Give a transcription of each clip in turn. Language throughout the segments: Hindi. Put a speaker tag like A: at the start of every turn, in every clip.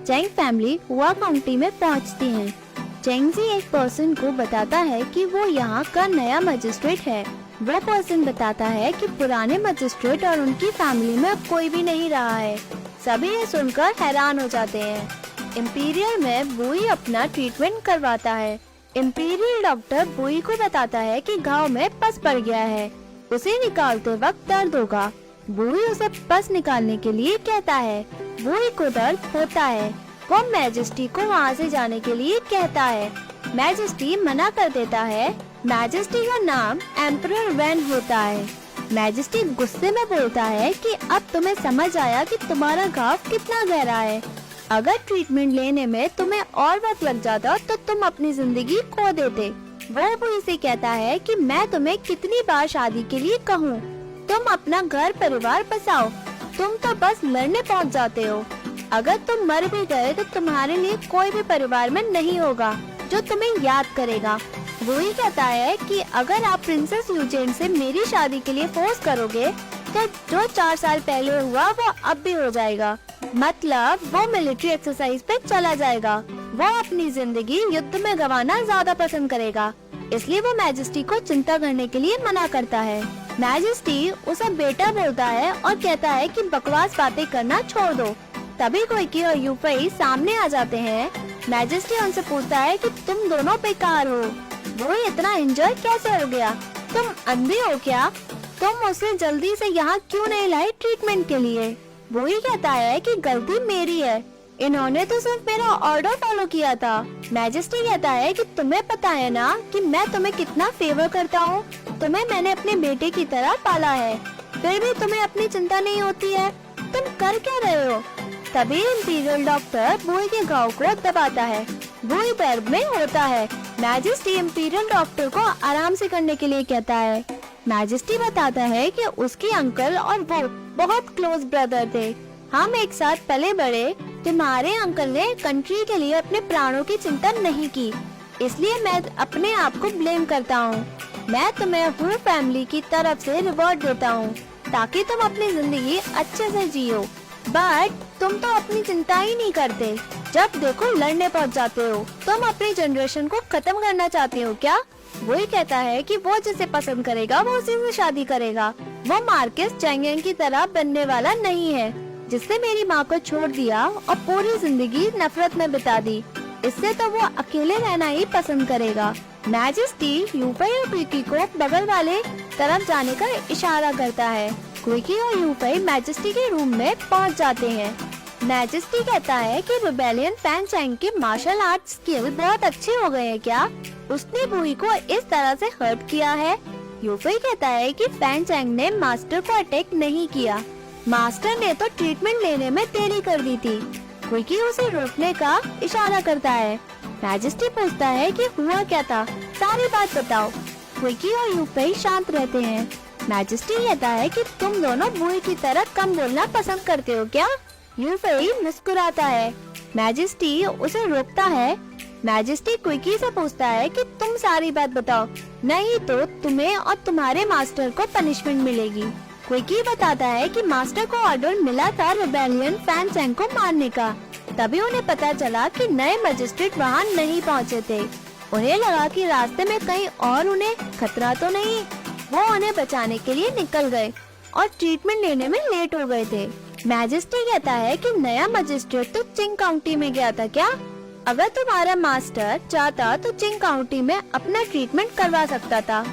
A: चेंग फैमिली हुआ काउंटी में पहुंचती है। चेंगजी एक पर्सन को बताता है कि वो यहाँ का नया मजिस्ट्रेट है। वो पर्सन बताता है कि पुराने मजिस्ट्रेट और उनकी फैमिली में अब कोई भी नहीं रहा है। सभी ये सुनकर हैरान हो जाते हैं। इम्पीरियल में बुई अपना ट्रीटमेंट करवाता है। इम्पीरियल डॉक्टर बुई को बताता है कि घाव में पस पड़ गया है, उसे निकालते वक्त दर्द होगा। बुई उसे पस निकालने के लिए कहता है। बुई को दर्द होता है। वो मैजेस्टी को वहाँ से जाने के लिए कहता है। मैजेस्टी मना कर देता है। मैजेस्टी का नाम एम्परर वैन होता है। मैजेस्टी गुस्से में बोलता है कि अब तुम्हें समझ आया कि तुम्हारा घाव कितना गहरा है। अगर ट्रीटमेंट लेने में तुम्हें और वक्त लग जाता तो तुम अपनी जिंदगी खो देते। वो बुई से कहता है कि मैं तुम्हें कितनी बार शादी के लिए कहूँ, तुम अपना घर परिवार बसाओ, तुम तो बस लड़ने पहुँच जाते हो। अगर तुम मर भी गए तो तुम्हारे लिए कोई भी परिवार में नहीं होगा जो तुम्हें याद करेगा। वो ही कहता है कि अगर आप प्रिंसेस यूजेन से मेरी शादी के लिए फोर्स करोगे तो जो 4 साल पहले हुआ वो अब भी हो जाएगा। मतलब वो मिलिट्री एक्सरसाइज पे चला जाएगा। वो अपनी जिंदगी युद्ध में गंवाना ज्यादा पसंद करेगा, इसलिए वो मैजेस्टी को चिंता करने के लिए मना करता है। मैजेस्टी उसे बेटा बोलता है और कहता है कि बकवास बातें करना छोड़ दो। तभी कोइकी और यूफई सामने आ जाते हैं। मैजेस्टी उनसे पूछता है कि तुम दोनों बेकार हो, वो इतना एंजॉय कैसे हो गया, तुम अंधे हो क्या, तुम उसे जल्दी से यहाँ क्यों नहीं लाए ट्रीटमेंट के लिए। वो ही कहता है कि गलती मेरी है, इन्होंने तो सिर्फ मेरा ऑर्डर फॉलो किया था। मैजेस्टी कहता है कि तुम्हें पता है ना कि मैं तुम्हें कितना फेवर करता हूँ, तुम्हें मैंने अपने बेटे की तरह पाला है, फिर भी तुम्हें अपनी चिंता नहीं होती है, तुम कर क्या रहे हो। तभी इम्पीरियल डॉक्टर बुई के घाव को दबाता है। बुई दर्द में होता है। मैजेस्टी इम्पीरियल डॉक्टर को आराम से करने के लिए कहता है। मैजेस्टी बताता है कि उसके अंकल और वो बहुत क्लोज ब्रदर थे, हम एक साथ पले बड़े। तुम्हारे अंकल ने कंट्री के लिए अपने प्राणों की चिंता नहीं की, इसलिए मैं अपने आप को ब्लेम करता हूँ। मैं तुम्हें हुई फैमिली की तरफ से रिवॉर्ड देता हूँ ताकि तुम अपनी जिंदगी अच्छे से जियो, बट तुम तो अपनी चिंता ही नहीं करते, जब देखो लड़ने पहुंच जाते हो। तुम अपनी जनरेशन को खत्म करना चाहते हो क्या। वही कहता है कि वो जिसे पसंद करेगा वो उसी से शादी करेगा। वो मार्केस चैंगेन की तरह बनने वाला नहीं है, जिसने मेरी माँ को छोड़ दिया और पूरी जिंदगी नफरत में बिता दी। इससे तो वो अकेले रहना ही पसंद करेगा। मैजेस्टी यूफई और क्विकी को बगल वाले तरफ जाने का इशारा करता है। क्विकी और यूफई मैजेस्टी के रूम में पहुंच जाते हैं। मैजेस्टी कहता है कि रिबेलियन फैन चैंग के मार्शल आर्ट स्किल बहुत अच्छे हो गए हैं क्या, उसने बुई को इस तरह से हर्ट किया है। यूफई कहता है कि फैन चैंग ने मास्टर को अटैक नहीं किया, मास्टर ने तो ट्रीटमेंट लेने में देरी कर दी थी। क्विकी उसे रोकने का इशारा करता है। मैजेस्टी पूछता है कि हुआ क्या था, सारी बात बताओ। क्विकी और यूफई शांत रहते हैं। मैजेस्टी कहता है कि तुम दोनों बुई की तरह कम बोलना पसंद करते हो क्या। यूफई मुस्कुराता है। मैजेस्टी उसे रोकता है। मैजेस्टी क्विकी से पूछता है कि तुम सारी बात बताओ, नहीं तो तुम्हें और तुम्हारे मास्टर को पनिशमेंट मिलेगी। क्विकी बताता है कि मास्टर को ऑर्डर मिला था रिबेलियन फैन चैंग को मारने का। तभी उन्हें पता चला कि नए मजिस्ट्रेट वहाँ नहीं पहुँचे थे। उन्हें लगा कि रास्ते में कहीं और उन्हें खतरा तो नहीं। वो उन्हें बचाने के लिए निकल गए और ट्रीटमेंट लेने में लेट हो गए थे। मैजेस्टी कहता है कि नया मजिस्ट्रेट तो चिंग काउंटी में गया था क्या। अगर तुम्हारा मास्टर चाहता तो चिंग काउंटी में अपना ट्रीटमेंट करवा सकता था।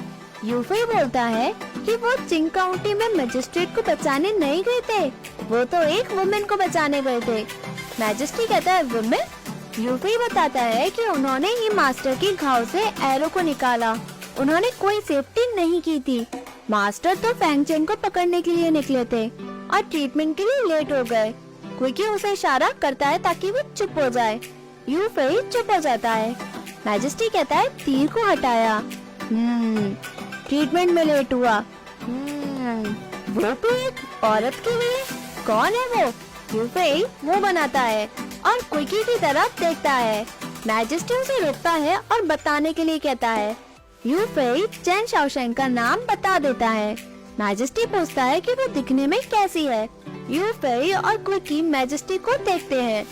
A: यूफई बोलता है कि वो चिंग काउंटी में मजिस्ट्रेट को बचाने नहीं गए थे, वो तो एक वुमेन को बचाने गए थे। मैजेस्टी कहता है वुमेन। यूफई बताता है कि उन्होंने ही मास्टर के घाव से एरो को निकाला, उन्होंने कोई सेफ्टी नहीं की थी। मास्टर तो फैंग चेंग को पकड़ने के लिए निकले थे और ट्रीटमेंट के लिए लेट हो गए। क्विकी उसे इशारा करता है ताकि वो चुप हो जाए। यूफई चुप हो जाता है। मैजेस्टी कहता है तीर को हटाया, ट्रीटमेंट में लेट हुआ। वो भी एक औरत के लिए, कौन है वो। यूफई मुंह बनाता है और क्विकी की तरफ देखता है। मैजेस्टी उसे रोकता है और बताने के लिए कहता है। यूफई चेन शाओशेंग का नाम बता देता है। मैजेस्टी पूछता है कि वो दिखने में कैसी है। यूफई और क्विकी मैजेस्टी को देखते हैं।